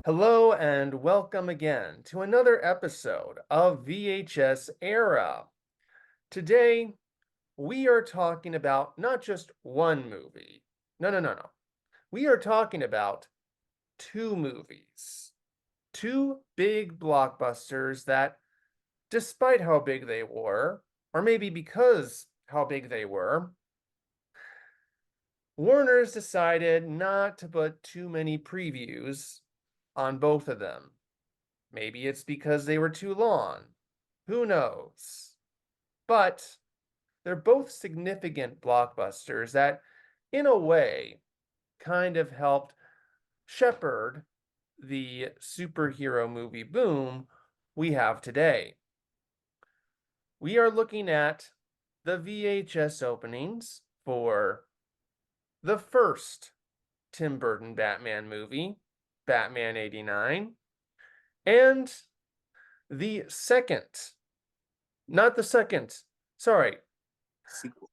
Hello and welcome again to another episode of VHS Era. Today, we are talking about not just one movie. No. We are talking about two movies. Two big blockbusters that, despite how big they were, or maybe because how big they were, Warner's decided not to put too many previews on both of them. Maybe it's because they were too long. Who knows? But they're both significant blockbusters that, in a way, kind of helped shepherd the superhero movie boom we have today. We are looking at the VHS openings for the first Tim Burton Batman movie, Batman '89, and the second, not the second, sorry, Sequel.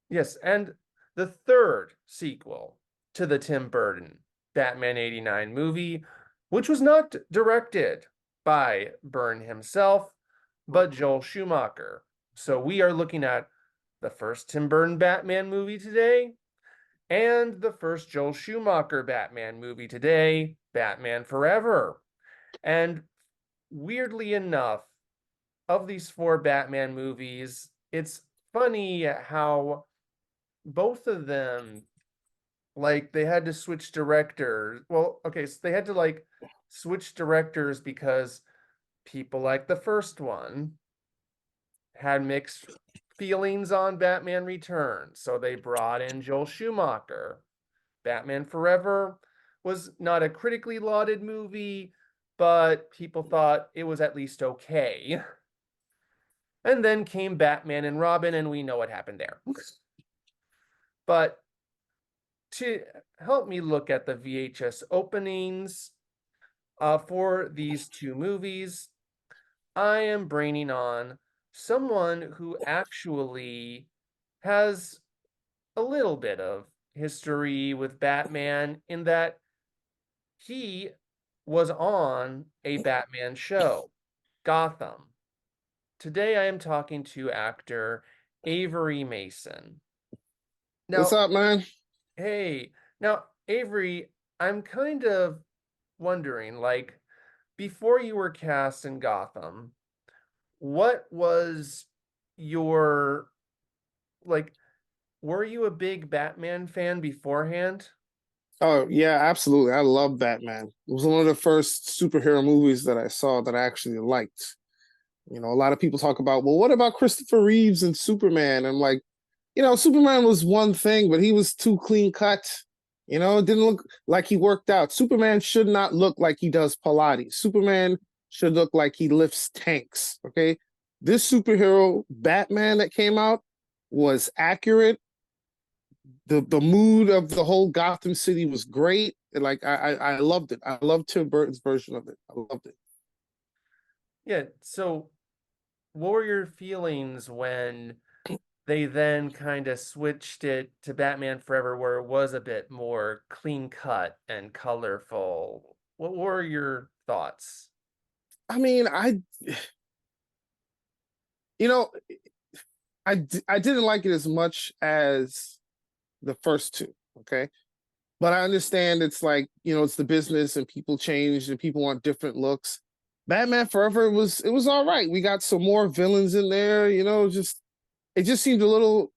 yes, and the third sequel to the Tim Burton Batman '89 movie, which was not directed by Byrne himself, but Joel Schumacher. So we are looking at the first Tim Burton Batman movie today and the first Joel Schumacher Batman movie today, Batman Forever. And weirdly enough, of these four Batman movies, it's funny how both of them, like, they had to switch directors. Well, okay, so they had to switch directors because people like the first one had mixed feelings on Batman Returns, so they brought in Joel Schumacher. Batman Forever was not a critically lauded movie, but people thought it was at least okay. And then came Batman and Robin, and we know what happened there. But to help me look at the VHS openings for these two movies, I am bringing on someone who actually has a little bit of history with Batman in that he was on a Batman show, Gotham. Today I am talking to actor Avery Mason. What's Now, up, man? hey, now, Avery, I'm kind of wondering, like, before you were cast in Gotham, what was your, like, were you a big Batman fan beforehand? Oh, yeah, absolutely. I love Batman. It was one of the first superhero movies that I saw that I actually liked. A lot of people talk about, well, what about Christopher Reeves and Superman? I'm like, Superman was one thing, but he was too clean cut. It didn't look like he worked out. Superman should not look like he does Pilates. Superman should look like he lifts tanks. Okay. This superhero, Batman, that came out was accurate. The mood of the whole Gotham City was great. Like I loved it. I loved Tim Burton's version of it. I loved it. Yeah, so what were your feelings when they then kind of switched it to Batman Forever, where it was a bit more clean cut and colorful? What were your thoughts? I mean, you know, I didn't like it as much as the first two. Okay, but I understand it's like it's the business and people change and people want different looks. Batman Forever it was all right. We got some more villains in there. Just it just seemed a little.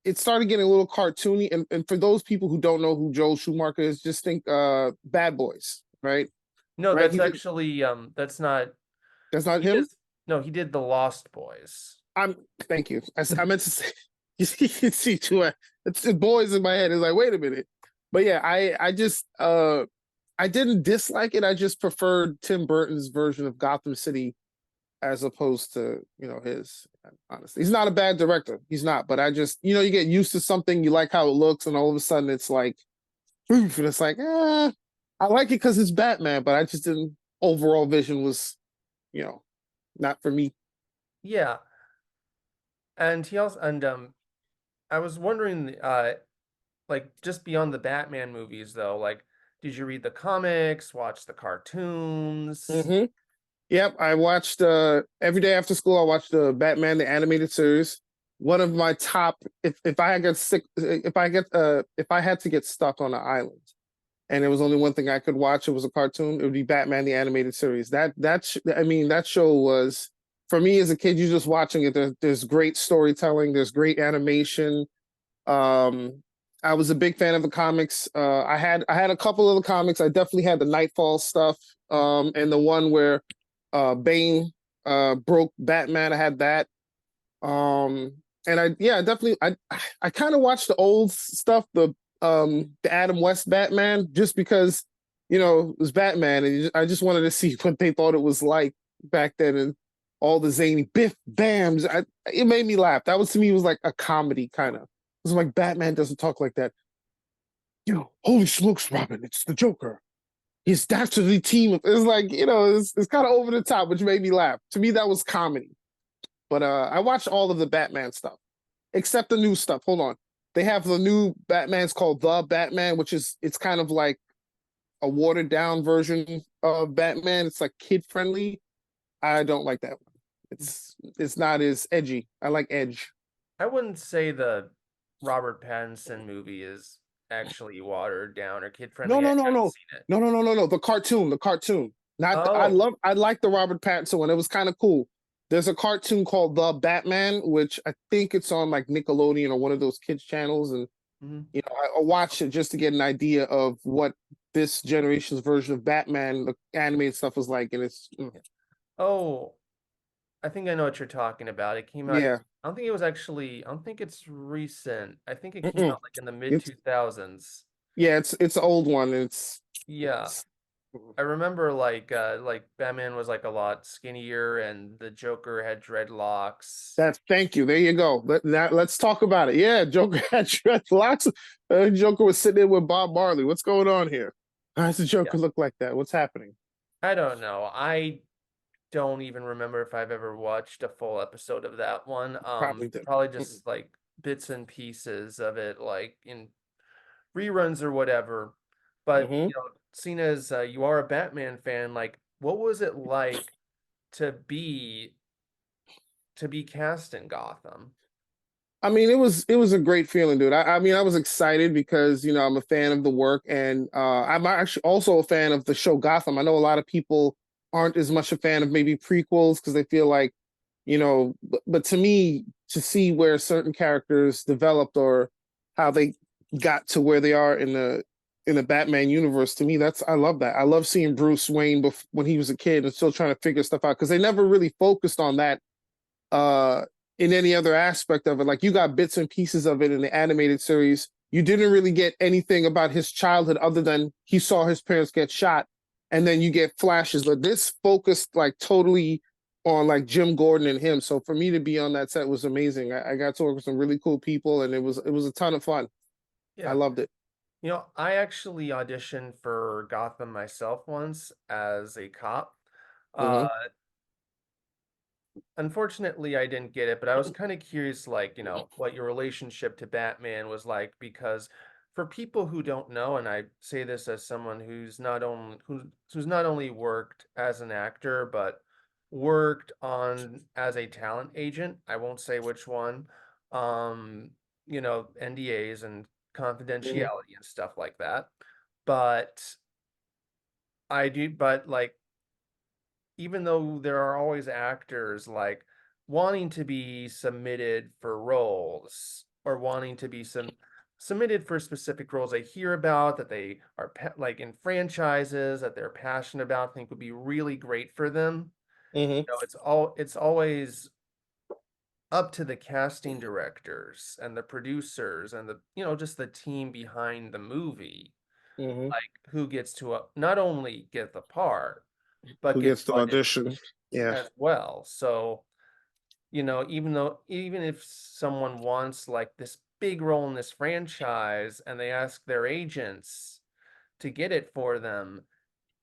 It started getting a little cartoony. And for those people who don't know who Joel Schumacher is, just think Bad Boys, right? No, Right? that's He did. actually that's not That's not he did him. no, he did The Lost Boys. I'm. Thank you. I meant to say. You can see too. It's the boys in my head. It's like, wait a minute. But yeah, I just I didn't dislike it. I just preferred Tim Burton's version of Gotham City as opposed to his. Honestly, he's not a bad director. He's not. But I just you get used to something, you like how it looks, and all of a sudden it's like, oof, and it's like, I like it because it's Batman, but I just didn't. Overall vision was you know not for me. Yeah, and he also and I was wondering like just beyond the Batman movies though, like did you read the comics, watch the cartoons? Mm-hmm. Yep, I watched every day after school. I watched the Batman the animated series. One of my top, if I get sick, if I had to get stuck on an island, and there was only one thing I could watch, it was a cartoon. It would be Batman the animated series. I mean, that show was for me as a kid. You just watching it. There's great storytelling. There's great animation. Um, I was a big fan of the comics. I had a couple of the comics. I definitely had the Nightfall stuff. And the one where Bane broke Batman. I had that. Um, and I kind of watched the old stuff, the Adam West Batman, just because it was Batman, and I just wanted to see what they thought it was like back then, and all the zany biff bams. It made me laugh. That was to me was like a comedy kind of. It was like Batman doesn't talk like that. Holy smokes, Robin! It's the Joker. His dastardly team. It's like it's kind of over the top, which made me laugh. To me, that was comedy. But I watched all of the Batman stuff, except the new stuff. Hold on. They have the new Batman's called The Batman, which it's kind of like a watered down version of Batman. It's like kid friendly. I don't like that one. It's not as edgy. I like edge. I wouldn't say the Robert Pattinson movie is actually watered down or kid No, friendly. I no, no, haven't no, seen it. no, no, no, no, no. The cartoon. Not. Oh, I like the Robert Pattinson one. It was kind of cool. There's a cartoon called The Batman, which I think it's on like Nickelodeon or one of those kids channels, and mhm. I watched it just to get an idea of what this generation's version of Batman, the animated stuff, was like, and Oh, I think I know what you're talking about. It came out. yeah, I don't think it was actually. I don't think it's recent. I think it came mm-mm. out like in the mid It's 2000s. yeah, it's an old one. Yeah, It's I remember like Batman was like a lot skinnier and the Joker had dreadlocks. that. Thank you. There you go. Let's talk about it. Yeah, Joker had dreadlocks. Joker was sitting there with Bob Marley. What's going on here? How does the Yeah, Joker look like that? What's happening? I don't know. I don't even remember if I've ever watched a full episode of that one. Probably did. Probably Mm-mm. just like bits and pieces of it, like in reruns or whatever. But Mm-hmm. seeing as you are a Batman fan, like what was it like to be cast in Gotham? I mean, it was a great feeling, dude. I mean, I was excited because I'm a fan of the work, and I'm actually also a fan of the show Gotham. I know a lot of people aren't as much a fan of maybe prequels because they feel like, but to me, to see where certain characters developed or how they got to where they are in the Batman universe, to me, I love that. I love seeing Bruce Wayne when he was a kid and still trying to figure stuff out because they never really focused on that uh in any other aspect of it. Like you got bits and pieces of it in the animated series. You didn't really get anything about his childhood other than he saw his parents get shot, and then you get flashes. But this focused like totally on like Jim Gordon and him. So for me to be on that set was amazing. I got to work with some really cool people, and it was a ton of fun. I Yeah. loved it. I actually auditioned for Gotham myself once as a cop. Uh, Mm-hmm. Unfortunately, I didn't get it, but I was kind of curious, like, what your relationship to Batman was like, because for people who don't know, and I say this as someone who's not only worked as an actor, but worked on as a talent agent, I won't say which one, um, NDAs and Mm-hmm. confidentiality and stuff like that. But but like even though there are always actors like wanting to be submitted for roles or wanting to be submitted for specific roles they hear about that they are like in franchises that they're passionate about, think would be really great for them. Mm-hmm. It's always up to the casting directors and the producers and the just the team behind the movie, Mm-hmm. like who gets to not only get the part but Who get gets the funded audition? Yeah. as well. So, even if someone wants like this big role in this franchise and they ask their agents to get it for them,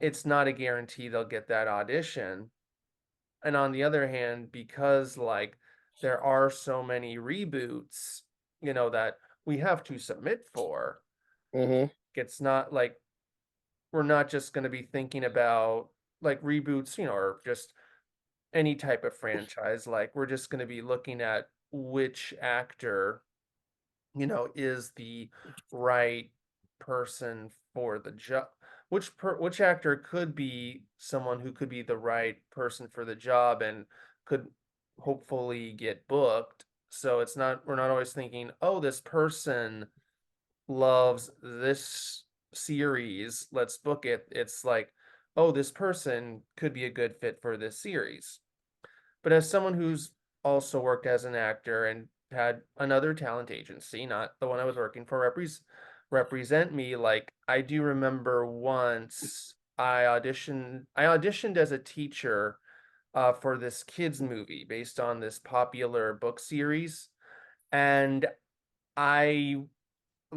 it's not a guarantee they'll get that audition. And on the other hand, because like there are so many reboots, that we have to submit for, Mm-hmm. it's not like we're not just going to be thinking about like reboots, or just any type of franchise. Like we're just going to be looking at which actor, is the right person for the job. Which actor could be someone who could be the right person for the job and could hopefully get booked. So we're not always thinking, oh, this person loves this series, let's book it. It's like, oh, this person could be a good fit for this series. But as someone who's also worked as an actor and had another talent agency, not the one I was working for, represent me, like I do remember once I auditioned as a teacher for this kids movie based on this popular book series. And I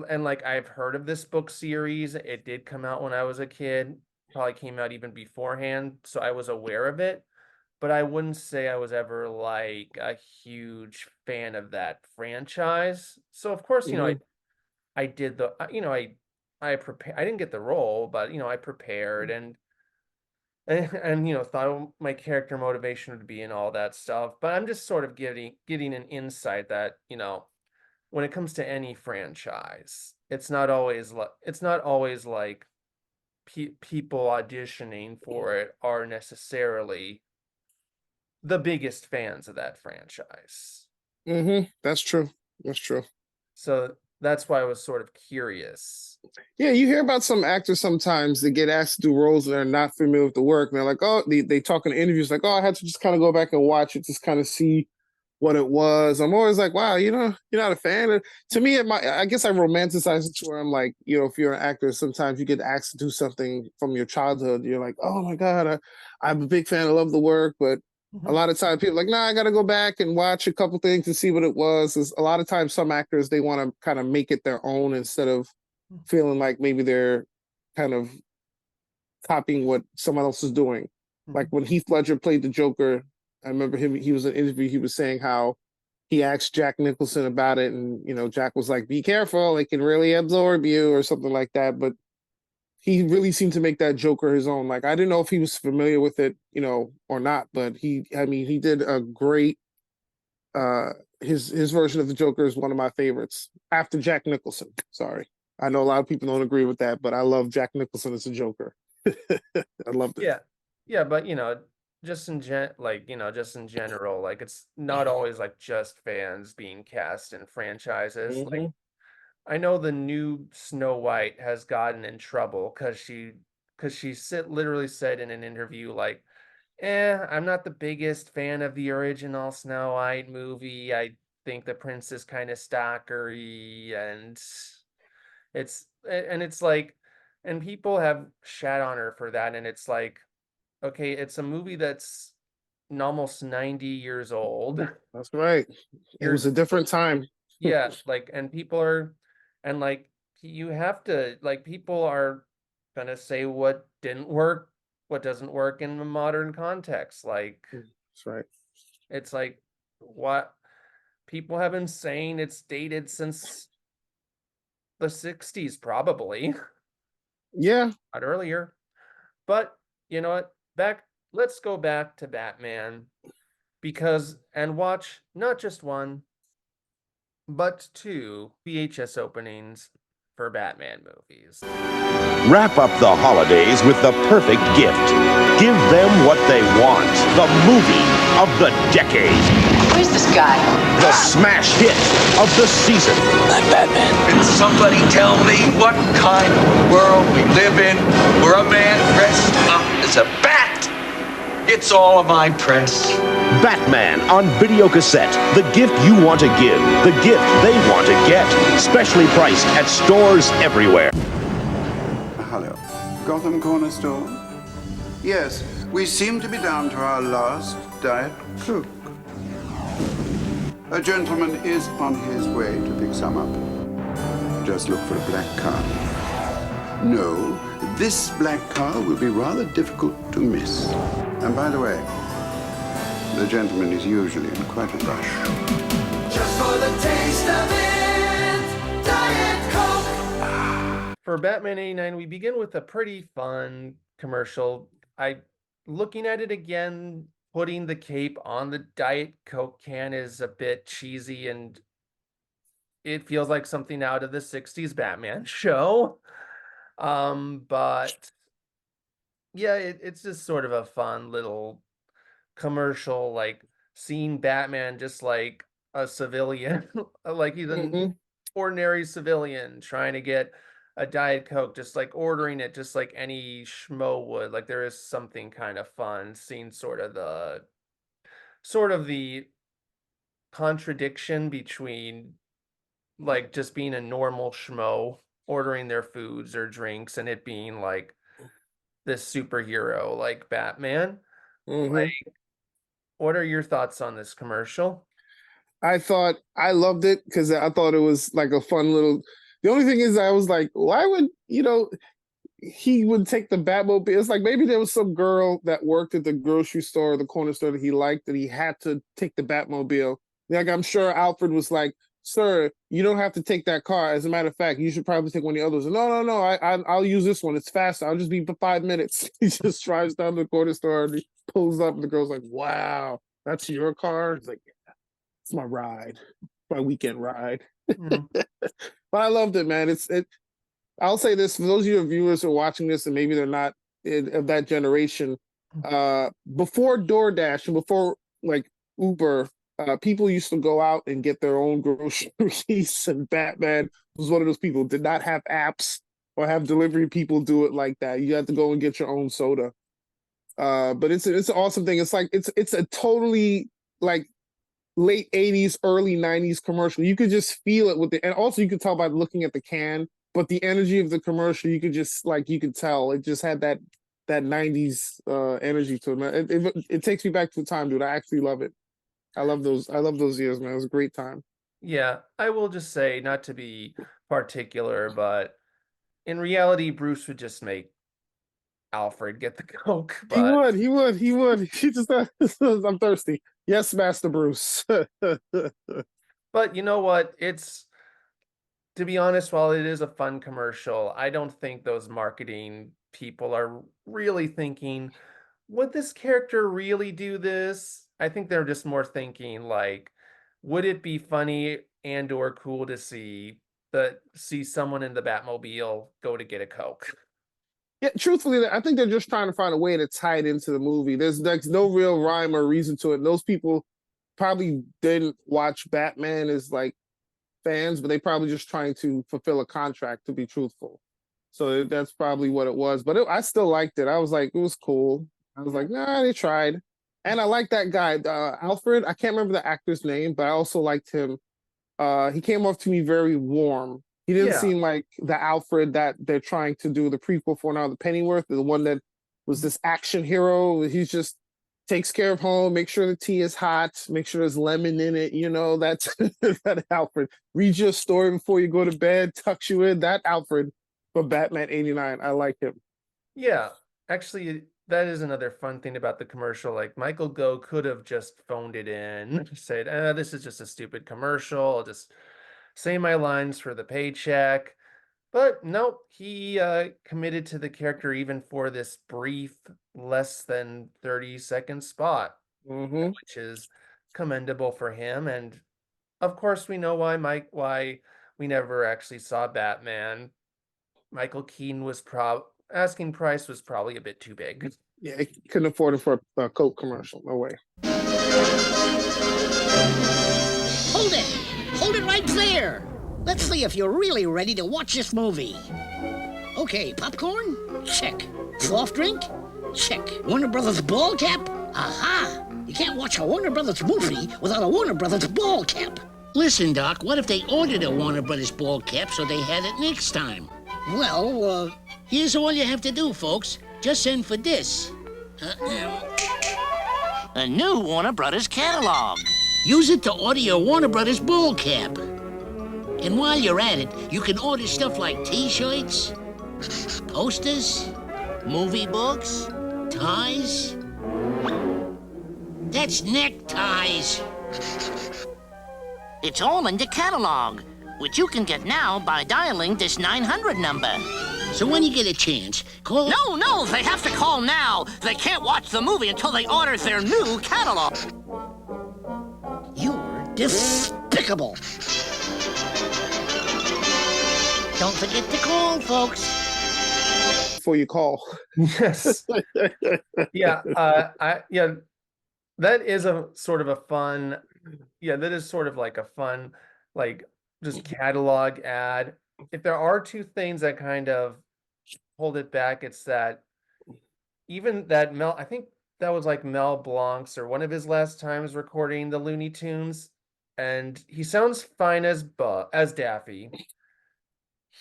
and like I've heard of this book series. It did come out when I was a kid, probably came out even beforehand, so I was aware of it, but I wouldn't say I was ever like a huge fan of that franchise. So of course, Hmm. I did the I didn't get the role, but I prepared and thought my character motivation would be and all that stuff. But I'm just sort of getting an insight that, when it comes to any franchise, it's not always like people auditioning for it are necessarily the biggest fans of that franchise. That's true. That's true. So that's why I was sort of curious. Yeah, you hear about some actors sometimes they get asked to do roles and they're not familiar with the work. And they're like, oh, they talk in interviews like, oh, I had to just kind of go back and watch it, just kind of see what it was. I'm always like, wow, you're not a fan. To me, I guess I romanticize it to where I'm like, if you're an actor, sometimes you get asked to do something from your childhood. You're like, oh my God, I'm a big fan. I love the work. But a Mhm. lot of times people are like, nah, I got to go back and watch a couple things to see what it was. 'Cause a lot of times some actors, they want to kind of make it their own instead of feeling like maybe they're kind of copying what someone else is doing. Like Mhm. when Heath Ledger played the Joker, I remember him. He was in an interview. He was saying how he asked Jack Nicholson about it, and Jack was like, "Be careful, it can really absorb you," or something like that. But he really seemed to make that Joker his own. Like I didn't know if he was familiar with it, or not. But I mean, he did a great. Uh, his version of the Joker is one of my favorites after Jack Nicholson. Sorry, I know a lot of people don't agree with that, but I love Jack Nicholson as a Joker. I loved it. Yeah. Yeah, but just in general, like it's not always like just fans being cast in franchises. Like Hmm. I know the new Snow White has gotten in trouble because she literally said in an interview like, I'm not the biggest fan of the original Snow White movie. I think the prince is kind of stalkery and it's like and people have shat on her for that, and it's like, okay, it's a movie that's almost 90 years old. That's right. It was Years a different time. Yeah, like and people are and like you have to like people are gonna say what didn't work, what doesn't work in the modern context. Like That's right. it's like what people have been saying it's dated since the 60s probably, Yeah. not earlier. But you know what? Let's go back to Batman because and watch not just one, but two VHS openings for Batman movies. Wrap up the holidays with the perfect gift. Give them what they want. The movie of the decade. Who's this guy? The smash hit of the season. I'm Batman. Can somebody tell me what kind of world we live in where a man dressed up as a bat gets all of my press? Batman on video cassette. The gift you want to give. The gift they want to get. Specially priced at stores everywhere. Hello. Gotham Corner Store? Yes, we seem to be down to our last Diet Coke. A gentleman is on his way to pick some up. Just look for a black car. No, this black car will be rather difficult to miss. And by the way, the gentleman is usually in quite a rush. Just for the taste of it, Diet Coke. For for Batman 89, we begin with a pretty fun commercial. Looking at it again, putting the cape on the Diet Coke can is a bit cheesy, and it feels like something out of the 60s Batman show. But yeah, it's just sort of a fun little commercial, like seeing Batman just like a civilian, like he's an Hmm. ordinary civilian trying to get a Diet Coke, just like ordering it just like any schmo would. Like there is something kind of fun seeing sort of the contradiction between like just being a normal schmo ordering their foods or drinks and it being like this superhero like Batman. Hmm. Like, what are your thoughts on this commercial? I thought I loved it because I thought it was like a fun little. The only thing is, I was like, why would he would take the Batmobile? It's like maybe there was some girl that worked at the grocery store, the corner store that he liked, that he had to take the Batmobile. Like I'm sure Alfred was like, "Sir, you don't have to take that car. As a matter of fact, you should probably take one of the others." No, no, no. I'll use this one. It's faster. I'll just be for 5 minutes. He just drives down to the corner store and he pulls up, and the girl's like, "Wow, that's your car?" He's like, "It's my ride, my weekend ride." Mm, But I loved it, man. I'll say this for those of your viewers who are watching this and maybe they're not of that generation. Before DoorDash and before like Uber, people used to go out and get their own groceries, and Batman was one of those people. Did not have apps or have delivery people do it like that. You had to go and get your own soda. But it's an awesome thing. It's like it's a totally like late 80s, early 90s commercial. You could just feel it with and also you could tell by looking at the can, but the energy of the commercial, you could just like you could tell it just had that 90s energy to it, man. It takes me back to the time, dude. I actually love it. I love those years, man. It was a great time. yeah, I will just say, not to be particular, but in reality, Bruce would just make Alfred get the Coke. He would. He just I'm thirsty. Yes, Master Bruce. But you know what? To be honest, while it is a fun commercial, I don't think those marketing people are really thinking, would this character really do this? I think they're just more thinking like, would it be funny and or cool to see someone in the Batmobile go to get a Coke? Yeah, truthfully, I think they're just trying to find a way to tie it into the movie. There's no real rhyme or reason to it. And those people probably didn't watch Batman as like fans, but they probably just trying to fulfill a contract, to be truthful. So that's probably what it was. But I still liked it. I was like, it was cool. I was like, nah, they tried. And I like that guy, Alfred. I can't remember the actor's name, but I also liked him. He came off to me very warm. He didn't Yeah. seem like the Alfred that they're trying to do the prequel for now, the Pennyworth, the one that was this action hero. He's just takes care of home, make sure the tea is hot, make sure there's lemon in it. That's that Alfred. Read your story before you go to bed, tucks you in. That Alfred from Batman 89. I like him. Yeah, actually, that is another fun thing about the commercial. Like Michael Gough could have just phoned it in, said, this is just a stupid commercial. I'll just say my lines for the paycheck." But nope, he committed to the character even for this brief, less than 30-second spot, Mm-hmm. which is commendable for him. And of course, we know why we never actually saw Batman. Michael Keaton was asking price was probably a bit too big. Yeah, he couldn't afford it for a Coke commercial. No way. Hold it! Hold it right there! Let's see if you're really ready to watch this movie. Okay, popcorn? Check. Soft drink? Check. Warner Brothers ball cap? Aha! You can't watch a Warner Brothers movie without a Warner Brothers ball cap. Listen, Doc, what if they ordered a Warner Brothers ball cap so they had it next time? Well, Here's all you have to do, folks. Just send for this. A new Warner Brothers catalog. Use it to order your Warner Brothers ball cap. And while you're at it, you can order stuff like T-shirts, posters, movie books, ties. That's neckties. It's all in the catalog, which you can get now by dialing this 900 number. So when you get a chance, call... No, they have to call now. They can't watch the movie until they order their new catalog. You're despicable. Don't forget to call, folks. Before you call. Yes. Yeah. That is a sort of a fun. Yeah, that is sort of like a fun, like just catalog ad. If there are two things that kind of hold it back, it's that even that I think that was like Mel Blanc's or one of his last times recording the Looney Tunes, and he sounds fine as Daffy.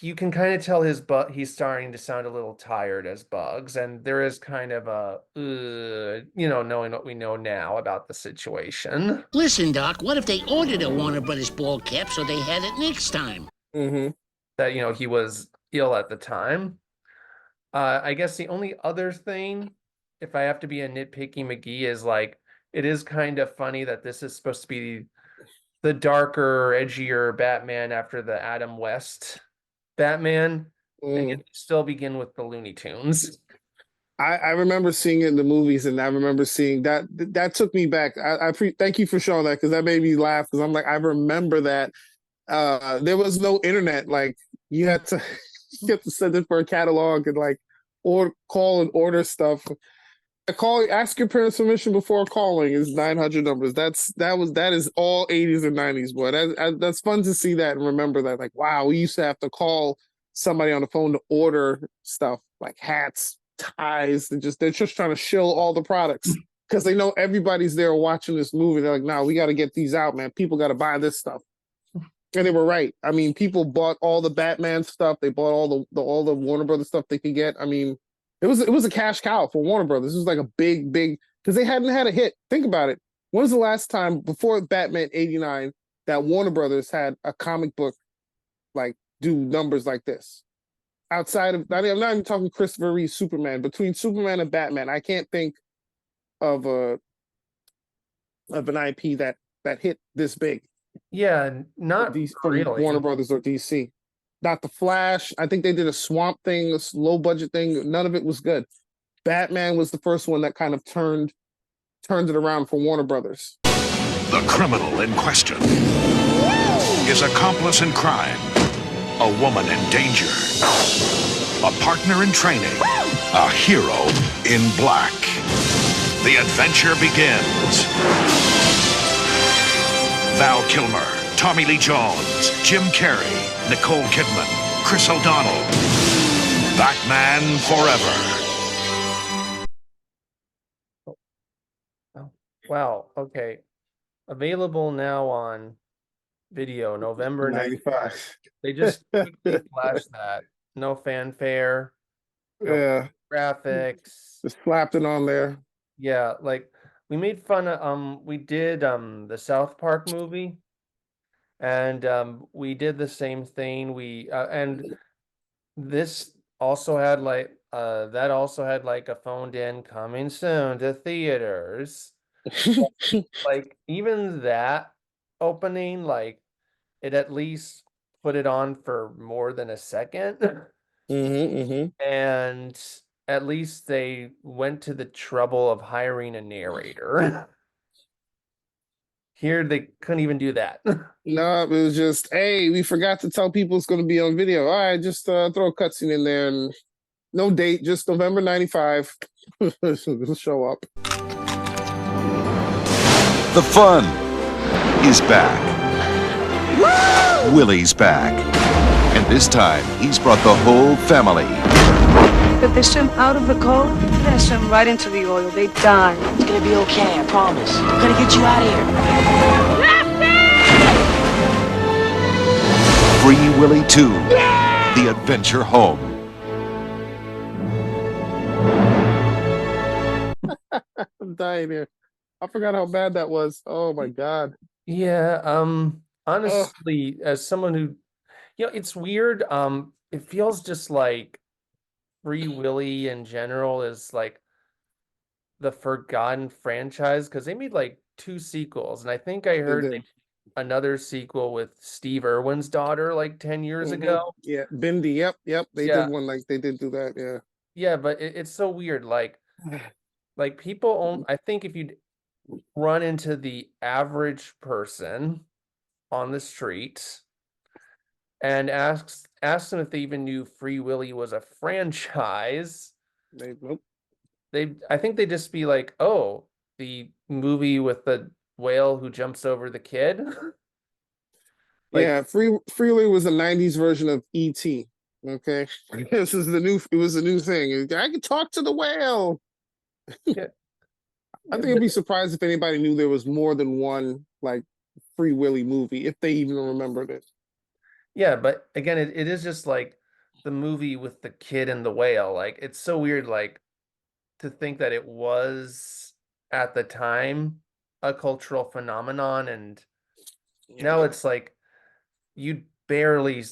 You can kind of tell he's starting to sound a little tired as Bugs, and there is kind of a knowing what we know now about the situation. Listen, Doc, what if they ordered a Warner Brothers Ballcap so they had it next time? That he was ill at the time. I guess the only other thing, if I have to be a nitpicky McGee, is like it is kind of funny that this is supposed to be the darker, edgier Batman after the Adam West Batman, and you still begin with the Looney Tunes. I remember seeing it in the movies, and I remember seeing that. That took me back. Thank you for showing that, because that made me laugh. Because I'm like, I remember that. There was no internet. Like you had to send it for a catalog and like or call and order stuff. Ask your parents' permission before calling is 900 numbers. That is all 80s and 90s, boy. That's fun to see that and remember that. Like, wow, we used to have to call somebody on the phone to order stuff like hats, ties. They're just trying to shill all the products because they know everybody's there watching this movie. They're like, no, we got to get these out, man. People got to buy this stuff. And they were right. I mean, people bought all the Batman stuff. They bought all the Warner Brothers stuff they could get. I mean, it was a cash cow for Warner Brothers. It was like a big, because they hadn't had a hit. Think about it. When was the last time before Batman '89 that Warner Brothers had a comic book like do numbers like this? Outside of, I'm not even talking Christopher Reeve Superman. Between Superman and Batman, I can't think of an IP that hit this big. Yeah, not really. Warner Brothers or DC. Not the Flash. I think they did a Swamp Thing, a low budget thing. None of it was good. Batman was the first one that kind of turned it around for Warner Brothers. The criminal in question is accomplice in crime, a woman in danger, a partner in training, a hero in black. The adventure begins. Val Kilmer, Tommy Lee Jones, Jim Carrey, Nicole Kidman, Chris O'Donnell. Batman Forever. Wow. Okay. Available now on video, November 95. They just flashed that. No fanfare. No graphics. Just slapped it on there. Yeah, like we made fun of we did the South Park movie. And we did the same thing. And this also had like a phoned in coming soon to theaters. Like even that opening, like it at least put it on for more than a second. And at least they went to the trouble of hiring a narrator. Here they couldn't even do that. No, it was just, hey, we forgot to tell people it's going to be on video. All right, just throw a cutscene in there and no date, just November 95. It'll show up. The fun is back. Woo! Willy's back. And this time, he's brought the whole family. If they swim out of the code, they're gonna swim right into the oil. They die. It's gonna be okay, I promise. I'm gonna get you out of here. Free Willy 2, The Adventure Home. I'm dying here. I forgot how bad that was. Oh my God. Yeah, honestly, as someone who, it's weird. It feels just like Free Willy in general is like the forgotten franchise because they made like 2 sequels, and I think I heard another sequel with Steve Irwin's daughter like 10 years ago. Yeah, Bindi. Yep. They Yeah. did one like they did do that. Yeah. Yeah, but it's so weird. Like people I think if you run into the average person on the street and ask them if they even knew Free Willy was a franchise, Nope. I think they'd just be like, oh, the movie with the whale who jumps over the kid. Yeah, Freely was a '90s version of E.T. Okay, this is the new. It was a new thing. I can talk to the whale. Yeah. I think I'd be surprised if anybody knew there was more than one like Free Willy movie, if they even remembered it. Yeah, but again, it is just like the movie with the kid and the whale. Like it's so weird, like to think that it was at the time a cultural phenomenon, and now it's like you barely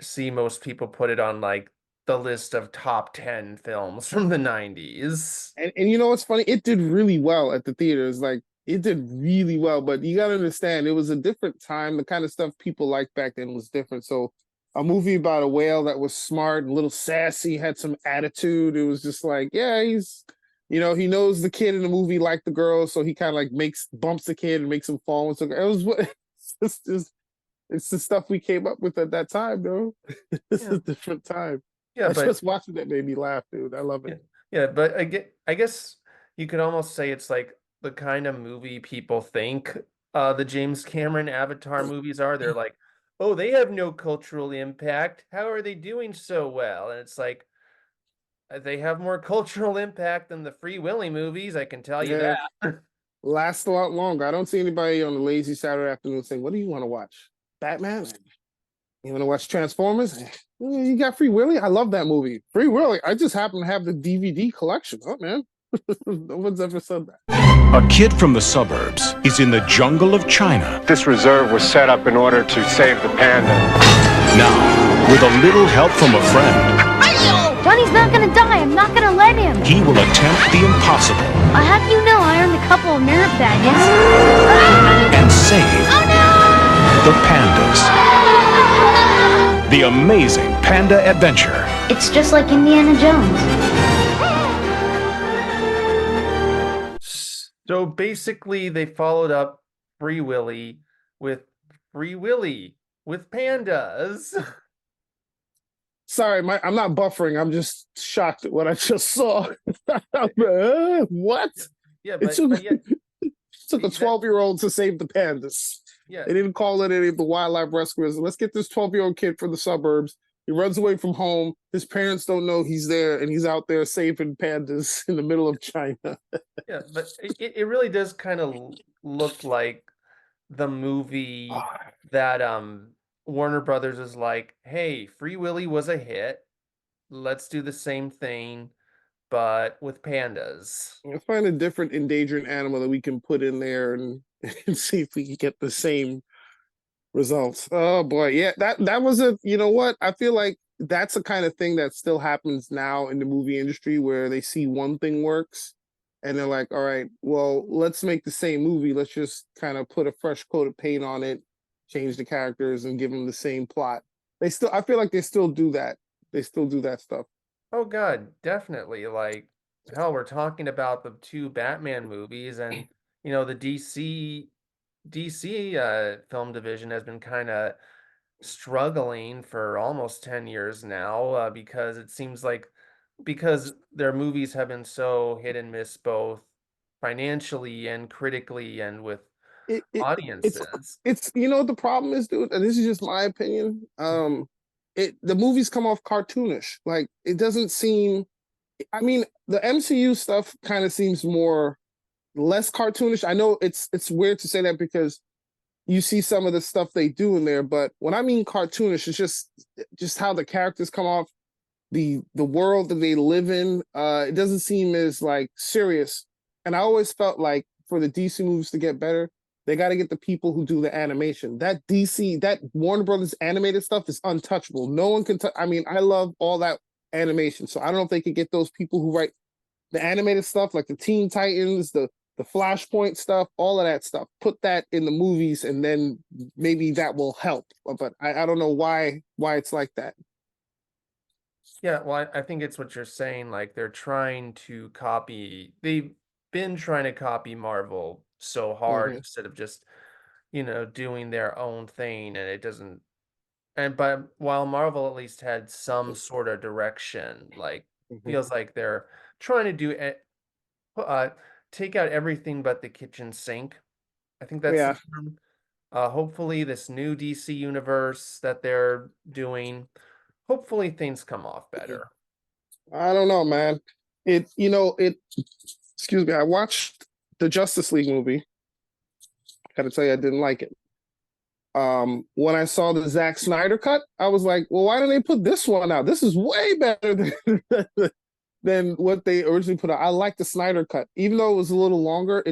see most people put it on like the list of top 10 films from the 90s. And you know what's funny? It did really well at the theaters. Like it did really well, but you gotta understand it was a different time. The kind of stuff people liked back then was different. So a movie about a whale that was smart and a little sassy, had some attitude. It was just like, yeah, he's he knows the kid in the movie like the girl, so he kind of like bumps the kid and makes him fall. And so it was it's the stuff we came up with at that time, though. It's a different time. Yeah, but just watching that made me laugh, dude. I love it. Yeah, but I guess you could almost say it's like the kind of movie people think the James Cameron Avatar movies are. They're like, oh, they have no cultural impact. How are they doing so well? And it's like they have more cultural impact than the Free Willy movies, I can tell you that. Lasts a lot longer. I don't see anybody on a lazy Saturday afternoon saying, what do you want to watch? Batman? You want to watch Transformers? You got Free Willy? I love that movie. Free Willy. I just happen to have the DVD collection. Oh, man. No one's ever said that. A kid from the suburbs is in the jungle of China. This reserve was set up in order to save the panda. Now, with a little help from a friend, Johnny's not gonna die. I'm not gonna let him. he will attempt the impossible I'll have you know I earned a couple of merit badges. and save the pandas. The amazing panda adventure. It's just like Indiana Jones. So basically, they followed up Free Willy with Free Willy with pandas. Sorry, I'm not buffering. I'm just shocked at what I just saw. What? Yeah, It took a 12-year-old to save the pandas. Yeah. They didn't call it any of the wildlife rescuers. Let's get this 12-year-old kid from the suburbs. He runs away from home. His parents don't know he's there, and he's out there saving pandas in the middle of China. Yeah, but it really does kind of look like the movie that Warner Brothers is like, hey, Free Willy was a hit. Let's do the same thing, but with pandas. Let's find a different endangered animal that we can put in there and see if we can get the same results. Oh boy, yeah, that was you know what? I feel like that's the kind of thing that still happens now in the movie industry where they see one thing works and they're like, all right, well, let's make the same movie. Let's just kind of put a fresh coat of paint on it, change the characters, and give them the same plot. I feel like they still do that. They still do that stuff. Oh God, definitely. Like, hell, we're talking about the two Batman movies, and the DC film division has been kind of struggling for almost 10 years now, because it seems like because their movies have been so hit and miss both financially and critically and with audiences. It's the problem is, dude, and this is just my opinion. The movies come off cartoonish. Like it doesn't seem. I mean, the MCU stuff kind of seems less cartoonish. I know it's weird to say that because you see some of the stuff they do in there, but when I mean cartoonish, it's just how the characters come off, the world that they live in. It doesn't seem as like serious. And I always felt like for the DC movies to get better, they got to get the people who do the animation. That Warner Brothers animated stuff is untouchable. No one can touch. I mean, I love all that animation. So I don't know if they could get those people who write the animated stuff, like the Teen Titans, the the Flashpoint stuff, all of that stuff. Put that in the movies, and then maybe that will help. But I don't know why it's like that. Yeah, well, I think it's what you're saying. Like they're trying to copy. They've been trying to copy Marvel so hard Mm-hmm. instead of just, doing their own thing, and it doesn't. And but while Marvel at least had some sort of direction, like Mm-hmm. feels like they're trying to do uh take out everything but the kitchen sink. I think that's the Yeah, term. Hopefully this new DC universe that they're doing, hopefully things come off better. I don't know, man. It. Excuse me. I watched the Justice League movie. Gotta tell you, I didn't like it. When I saw the Zack Snyder cut, I was like, well, why didn't they put this one out? This is way better than what they originally put out. I like the Snyder cut, even though it was a little longer.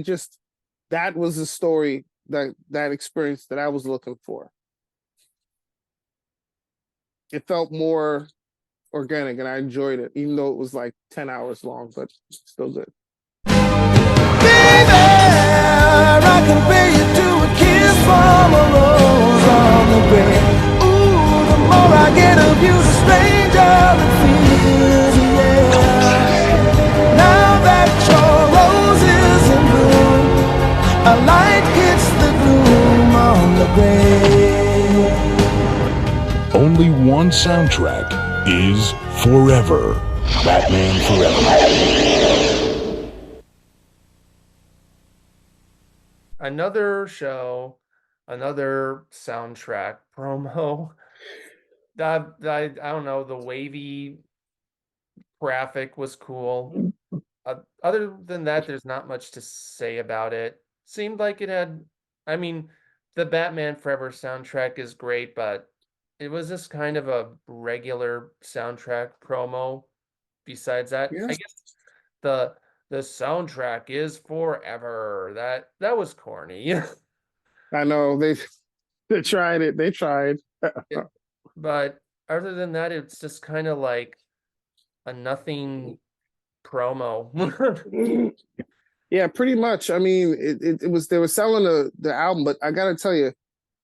That was the story, that experience that I was looking for. It felt more organic, and I enjoyed it, even though it was like 10 hours long, but still good. I compare you to a kiss from a rose on the grave. Ooh, the more I get of you, the stranger it feels, yeah. Now that your rose is in bloom, a light hits the gloom on the grave. Only one soundtrack is forever. Batman Forever. Another show, another soundtrack promo. I don't know, the wavy graphic was cool. Other than that, there's not much to say about it. Seemed like it had, I mean, the Batman Forever soundtrack is great, but it was just kind of a regular soundtrack promo. Besides that, Yeah. I guess the soundtrack is forever. That was corny. I know they tried it. They tried. But other than that, it's just kind of like a nothing promo. Yeah, pretty much. I mean, it was, they were selling the album, but I gotta tell you,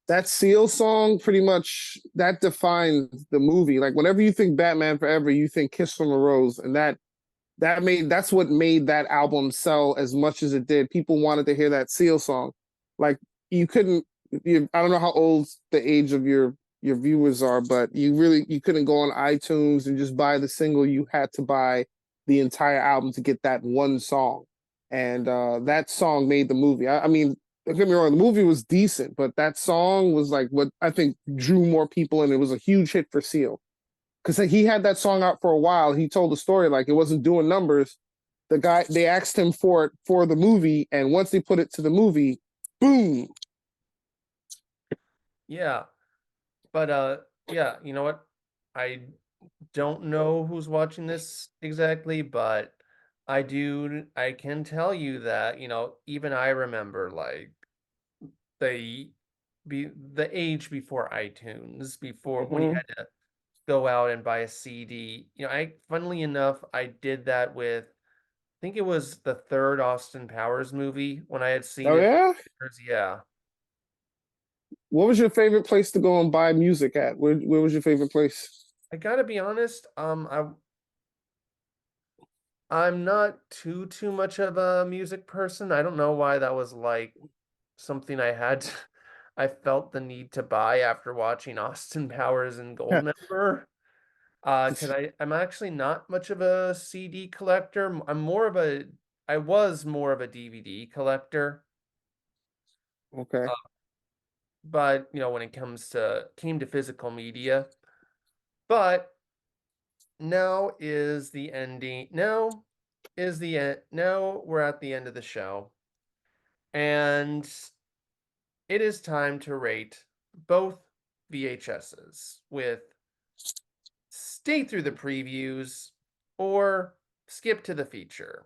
that Seal song pretty much that defined the movie. Like whenever you think Batman Forever, you think Kiss from a Rose, and that's what made that album sell as much as it did. People wanted to hear that Seal song. Like I don't know how old the age of your viewers are, but you couldn't go on iTunes and just buy the single. You had to buy the entire album to get that one song. And that song made the movie. I mean, don't get me wrong, the movie was decent, but that song was like what I think drew more people, and it was a huge hit for Seal. Because he had that song out for a while. He told the story like it wasn't doing numbers. They asked him for it for the movie, and once they put it to the movie, boom. Yeah. But yeah, you know what? I don't know who's watching this exactly, but I can tell you that, even I remember like the the age before iTunes, before when you had to go out and buy a CD. Funnily enough, I did that with, I think it was the third Austin Powers movie when I had seen Oh it. yeah? Yeah. What was your favorite place to go and buy music at? Where was your favorite place? I gotta be honest, I'm not too much of a music person. I don't know why that was like something I felt the need to buy after watching Austin Powers and Goldmember. Because I'm actually not much of a CD collector. I was more of a DVD collector. Okay. But when it came to physical media. But now is the ending. Now is the end. Now we're at the end of the show. And it is time to rate both VHSs with stay through the previews or skip to the feature.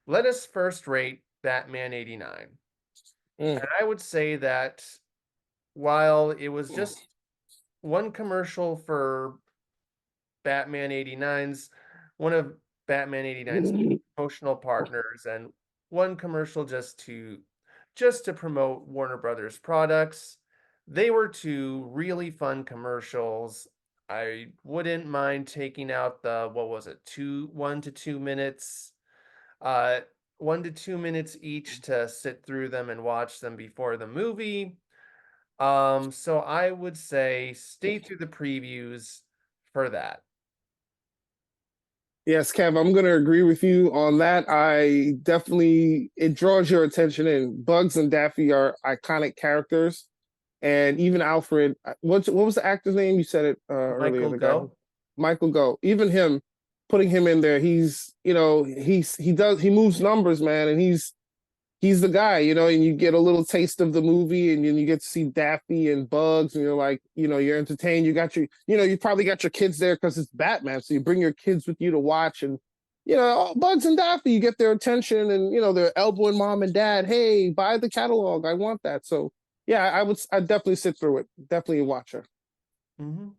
Let us first rate Batman 89. And I would say that while it was just one commercial for Batman 89's, one of Batman 89's emotional partners, and one commercial just to promote Warner Brothers products. They were two really fun commercials. I wouldn't mind taking out the, what was it, 1 to 2 minutes, uh 1 to 2 minutes each to sit through them and watch them before the movie. So I would say stay through the previews for that. Yes, Kev, I'm going to agree with you on that. It draws your attention in. Bugs and Daffy are iconic characters. And even Alfred, what was the actor's name? You said it earlier. Michael The guy, Go. Michael Go. Even him, putting him in there, he moves numbers, man, and he's the guy, and you get a little taste of the movie, and then you get to see Daffy and Bugs, and you're like, you're entertained. You probably got your kids there because it's Batman, so you bring your kids with you to watch, and Bugs and Daffy, you get their attention, and they're elbowing mom and dad, hey, buy the catalog, I want that. So yeah, I'd definitely sit through it. Definitely a watcher. Mm-hmm.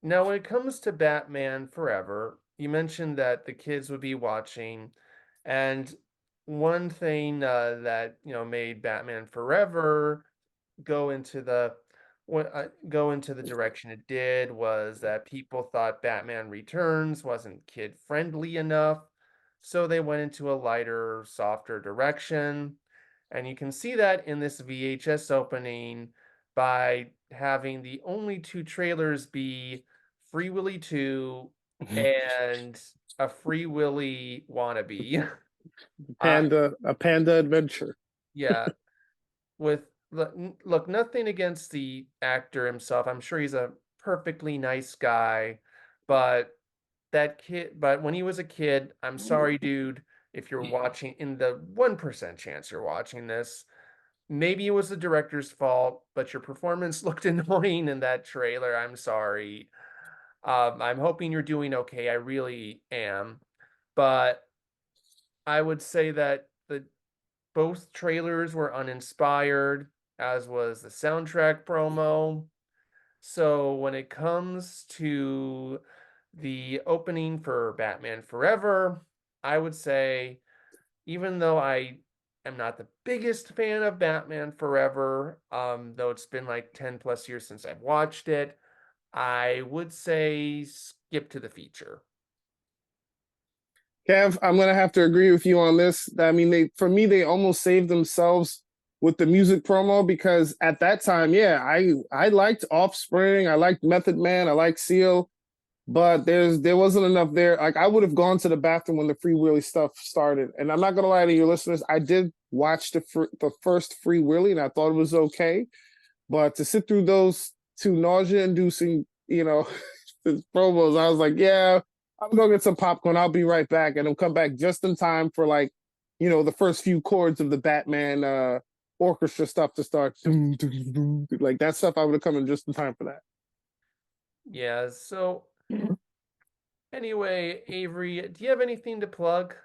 Now, when it comes to Batman Forever, you mentioned that the kids would be watching, and one thing that made Batman Forever go into the go into the direction it did was that people thought Batman Returns wasn't kid friendly enough, so they went into a lighter, softer direction. And you can see that in this VHS opening by having the only two trailers be Free Willy 2 and a Free Willy wannabe. A panda adventure. Yeah, look, nothing against the actor himself. I'm sure he's a perfectly nice guy, but but when he was a kid, I'm sorry, dude, if you're watching, in the 1% chance you're watching this, maybe it was the director's fault, but your performance looked annoying in that trailer. I'm sorry. I'm hoping you're doing okay. I really am. But I would say that both trailers were uninspired, as was the soundtrack promo. So when it comes to the opening for Batman Forever, I would say, even though I am not the biggest fan of Batman Forever, though it's been like 10 plus years since I've watched it, I would say skip to the feature. Kev, I'm gonna have to agree with you on this. I mean, for me, they almost saved themselves with the music promo, because at that time, yeah, I liked Offspring, I liked Method Man, I liked Seal, but there wasn't enough there. Like, I would have gone to the bathroom when the Free Willy stuff started. And I'm not gonna lie to your listeners, I did watch the first Free Willy, and I thought it was okay, but to sit through those two nausea-inducing, promos, I was like, yeah, I'm gonna get some popcorn. I'll be right back, and I'll come back just in time for the first few chords of the Batman orchestra stuff to start. Like that stuff, I would have come in just in time for that. Yeah. So anyway, Avery, do you have anything to plug?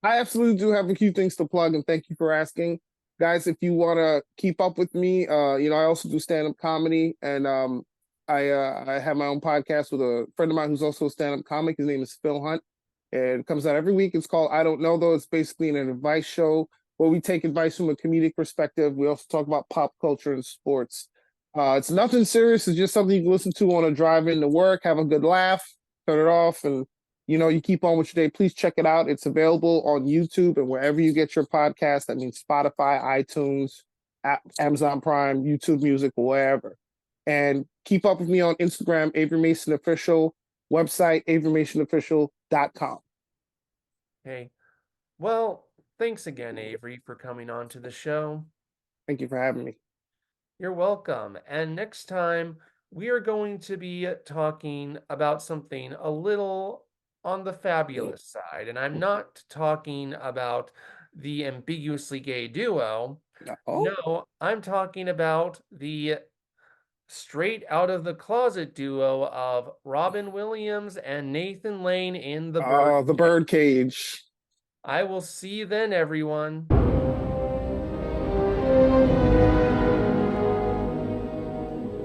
I absolutely do have a few things to plug, and thank you for asking, guys. If you want to keep up with me, I also do stand-up comedy, and I have my own podcast with a friend of mine who's also a stand-up comic. His name is Phil Hunt, and it comes out every week. It's called I Don't Know Though. It's basically an advice show where we take advice from a comedic perspective. We also talk about pop culture and sports. It's nothing serious. It's just something you can listen to on a drive into work, have a good laugh, turn it off, and you keep on with your day. Please check it out. It's available on YouTube and wherever you get your podcast. That means Spotify, iTunes, Amazon Prime, YouTube Music, wherever. And keep up with me on Instagram, Avery Mason Official, website, averymasonofficial.com. Okay. Well, thanks again, Avery, for coming on to the show. Thank you for having me. You're welcome. And next time, we are going to be talking about something a little on the fabulous side. And I'm not talking about the ambiguously gay duo. No, I'm talking about the straight out of the closet duo of Robin Williams and Nathan Lane in The Birdcage. I will see you then, everyone.